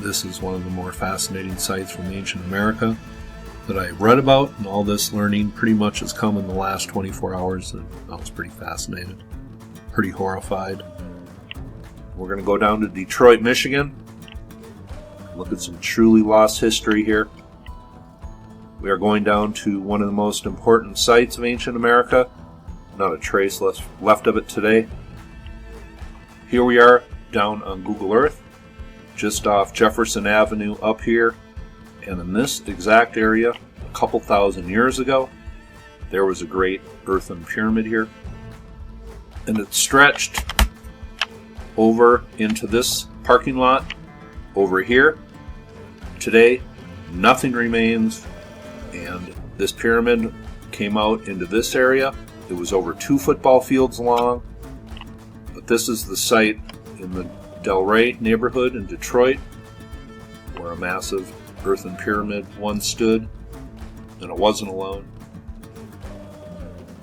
This is one of the more fascinating sites from ancient America that I read about, and all this learning pretty much has come in the last 24 hours, and I was pretty fascinated, pretty horrified. We're going to go down to Detroit, Michigan, look at some truly lost history here. We are going down to one of the most important sites of ancient America, not a trace left of it today. Here we are down on Google Earth, just off Jefferson Avenue up here, and in this exact area, a couple thousand years ago, there was a great earthen pyramid here, and it stretched over into this parking lot over here. Today, nothing remains, and this pyramid came out into this area. It was over 2 football fields long, but this is the site in the Del Rey neighborhood in Detroit where a massive earthen pyramid once stood, and it wasn't alone.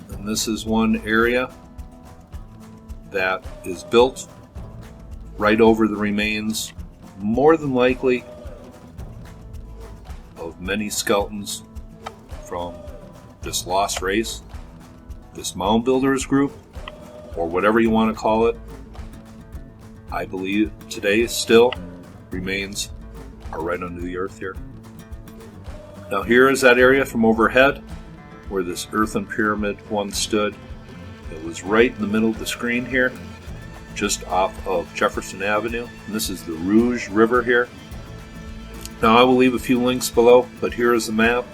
And this is one area that is built right over the remains, more than likely, of many skeletons from this lost race, this mound builders group, or whatever you want to call it. I believe today still remains are right under the earth here. Now here is that area from overhead where this earthen pyramid once stood. It was right in the middle of the screen here, just off of Jefferson Avenue, and this is the Rouge River here. Now I will leave a few links below, but here is the map,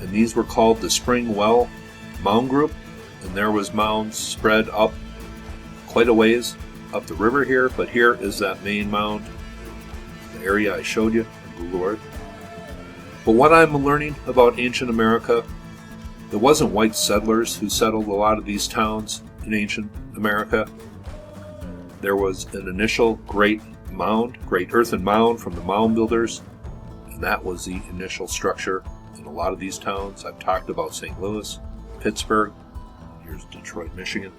and these were called the Spring Well Mound Group, and there was mounds spread up quite a ways up the river here, but here is that main mound, the area I showed you on Google Earth. But what I'm learning about ancient America, there wasn't white settlers who settled a lot of these towns in ancient America. There was an initial great earthen mound from the mound builders, and that was the initial structure in a lot of these towns. I've talked about St. Louis, Pittsburgh, here's Detroit, Michigan.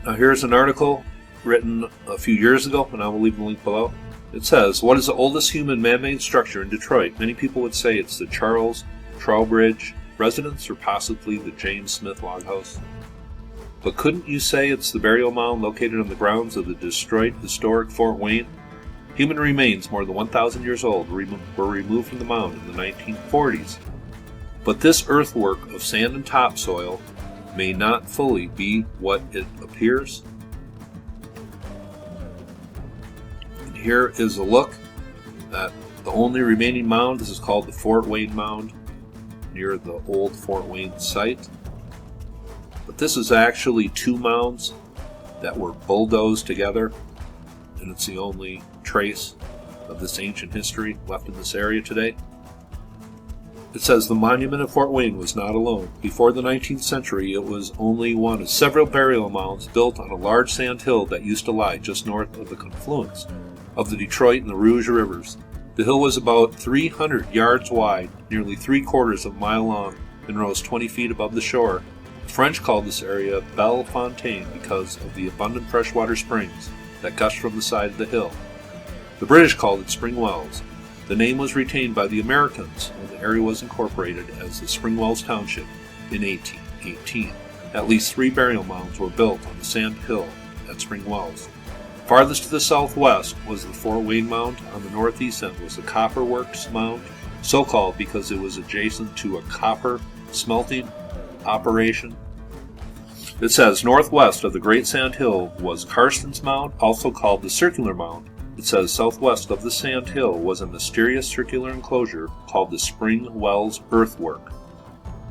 Now here's an article written a few years ago, and I will leave the link below. It says, what is the oldest human man-made structure in Detroit? Many people would say it's the Charles Trowbridge residence, or possibly the James Smith log house. But couldn't you say it's the burial mound located on the grounds of the destroyed historic Fort Wayne? Human remains more than 1,000 years old were removed from the mound in the 1940s. But this earthwork of sand and topsoil may not fully be what it appears. And here is a look at the only remaining mound. This is called the Fort Wayne Mound, near the old Fort Wayne site. But this is actually 2 mounds that were bulldozed together, and it's the only trace of this ancient history left in this area today. It says the monument of Fort Wayne was not alone. Before the 19th century, it was only one of several burial mounds built on a large sand hill that used to lie just north of the confluence of the Detroit and the Rouge rivers. The hill was about 300 yards wide, nearly 3/4 of a mile long, and rose 20 feet above the shore. The French called this area Belle Fontaine because of the abundant freshwater springs that gushed from the side of the hill. The British called it Spring Wells. The name was retained by the Americans when the area was incorporated as the Spring Wells Township in 1818. At least 3 burial mounds were built on the sand hill at Spring Wells. Farthest to the southwest was the Fort Wayne Mound. On the northeast end was the Copper Works Mound, so called because it was adjacent to a copper smelting operation. It says northwest of the Great Sand Hill was Carson's Mound, also called the Circular Mound. It says southwest of the Sand Hill was a mysterious circular enclosure called the Spring Wells Earthwork.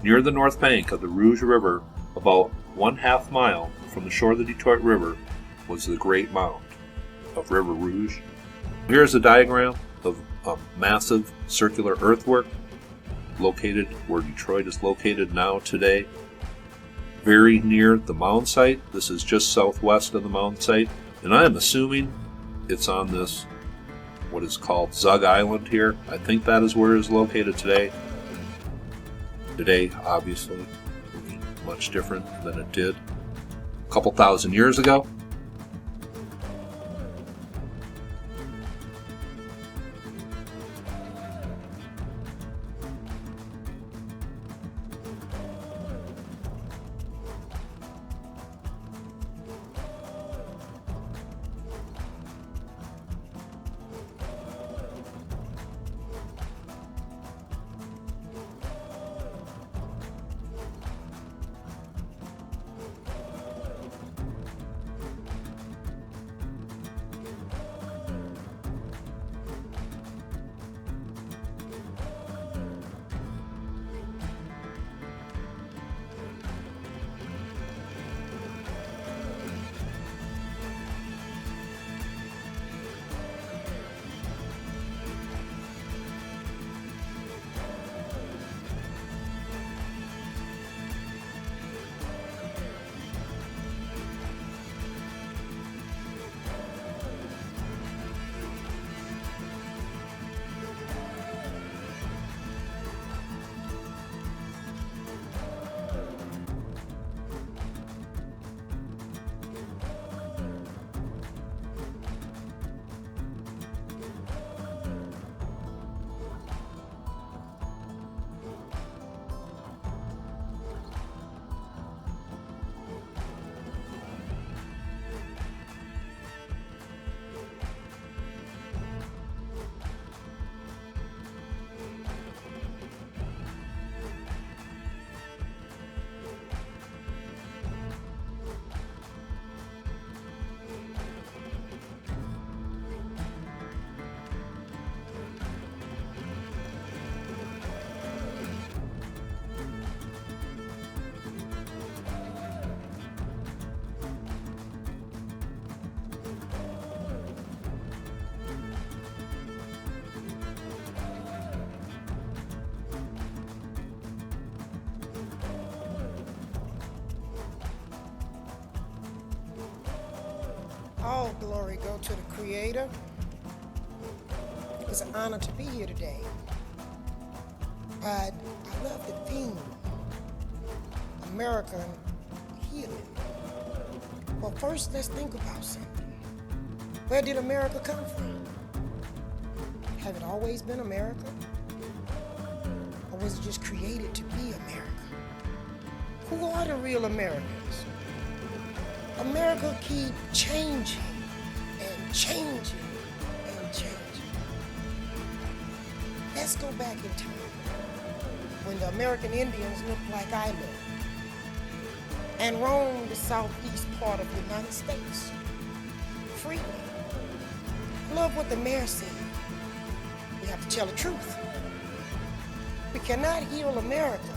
Near the north bank of the Rouge River, about 1/2 mile from the shore of the Detroit River, was the Great Mound of River Rouge. Here's a diagram of a massive circular earthwork located where Detroit is located now today, very near the mound site. This is just southwest of the mound site, and I am assuming it's on this, what is called Zug Island here. I think that is where it is located today. Today, obviously, will be much different than it did a couple thousand years ago. All glory go to the Creator. It's an honor to be here today. But I love the theme, American healing. Well, first, let's think about something. Where did America come from? Have it always been America? Or was it just created to be America? Who are the real Americans? America keep changing and changing and changing. Let's go back in time when the American Indians looked like I look and roamed the southeast part of the United States freely. I love what the mayor said. We have to tell the truth. We cannot heal America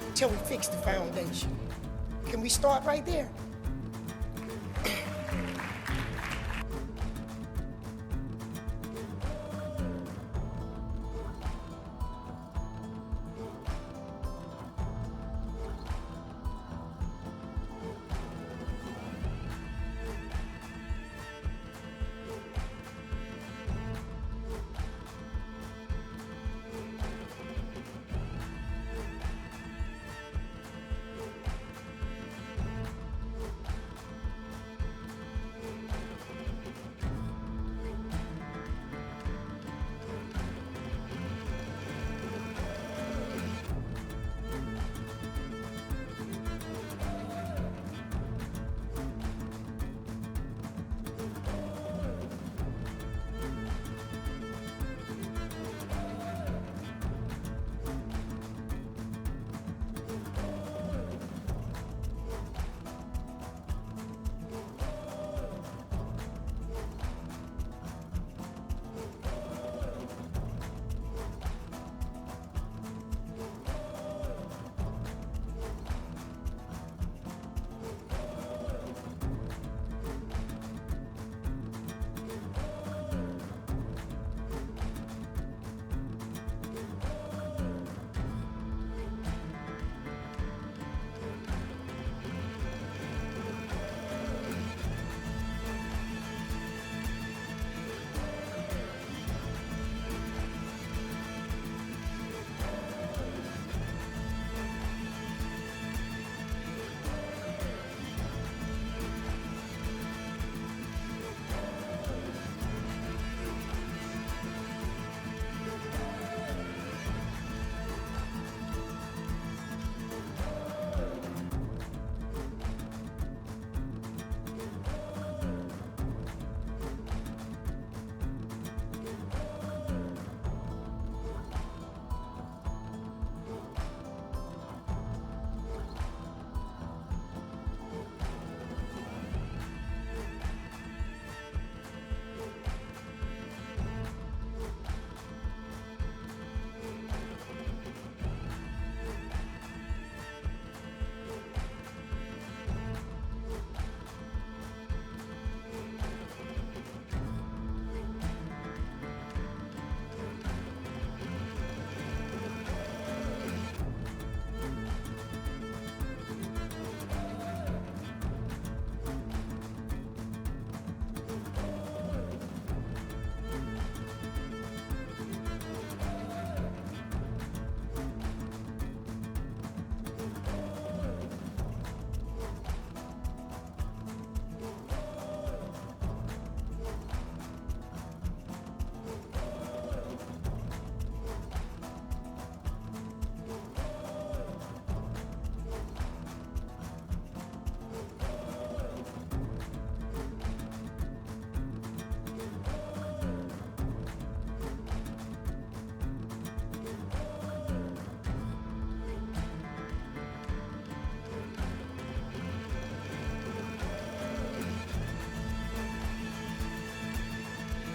until we fix the foundation. Can we start right there?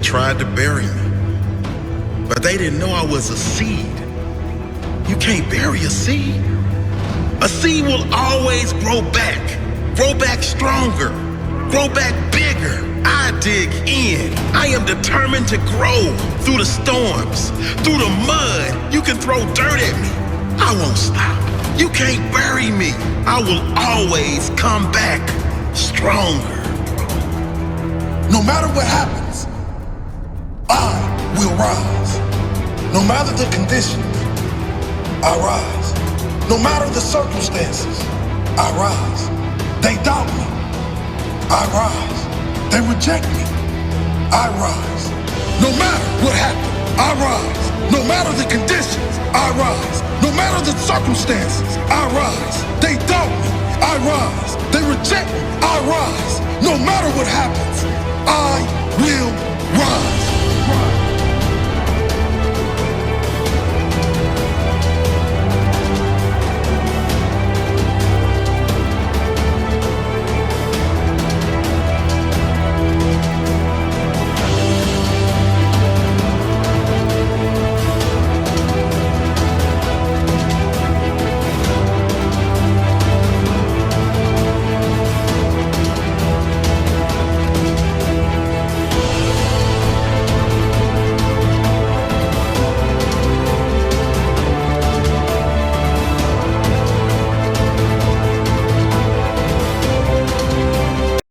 Tried to bury me, but they didn't know I was a seed. You can't bury a seed. A seed will always grow back stronger, grow back bigger. I dig in. I am determined to grow through the storms, through the mud. You can throw dirt at me, I won't stop. You can't bury me. I will always come back stronger. No matter what happens, I will rise. No matter the conditions, I rise. No matter the circumstances, I rise. They doubt me, I rise. They reject me, I rise. No matter what happens, I rise. No matter the conditions, I rise. No matter the circumstances, I rise. They doubt me, I rise. They reject me, I rise. No matter what happens,